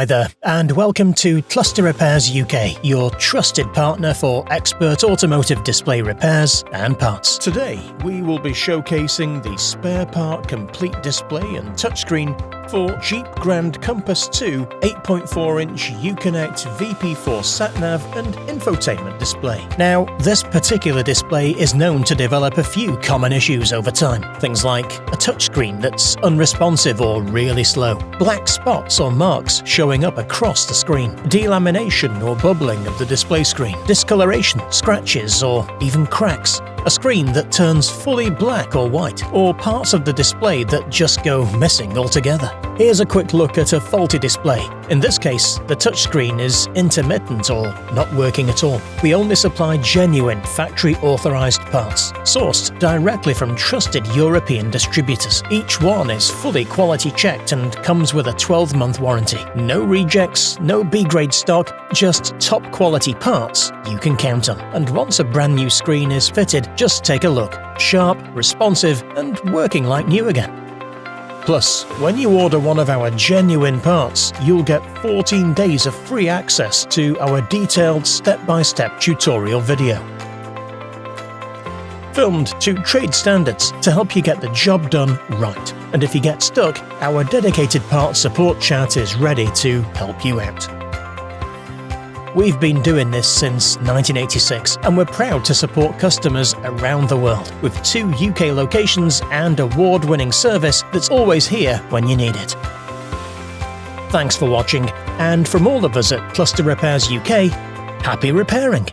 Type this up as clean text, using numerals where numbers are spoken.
Hi there, and welcome to Cluster Repairs UK, your trusted partner for expert automotive display repairs and parts. Today, we will be showcasing the spare part complete display and touchscreen for Jeep Grand Compass 2 8.4-inch UCONNECT VP4 sat-nav and infotainment display. Now, this particular display is known to develop a few common issues over time. Things like a touchscreen that's unresponsive or really slow, black spots or marks showing up across the screen, delamination or bubbling of the display screen, discoloration, scratches, or even cracks, a screen that turns fully black or white, or parts of the display that just go missing altogether. Here's a quick look at a faulty display. In this case, the touchscreen is intermittent or not working at all. We only supply genuine factory-authorized parts, sourced directly from trusted European distributors. Each one is fully quality checked and comes with a 12-month warranty. No rejects, no B-grade stock, just top-quality parts you can count on. And once a brand new screen is fitted, just take a look. Sharp, responsive, and working like new again. Plus, when you order one of our genuine parts, you'll get 14 days of free access to our detailed step-by-step tutorial video, filmed to trade standards to help you get the job done right. And if you get stuck, our dedicated parts support chat is ready to help you out. We've been doing this since 1986, and we're proud to support customers around the world with 2 UK locations and award-winning service that's always here when you need it. Thanks for watching, and from all of us at Cluster Repairs UK, happy repairing!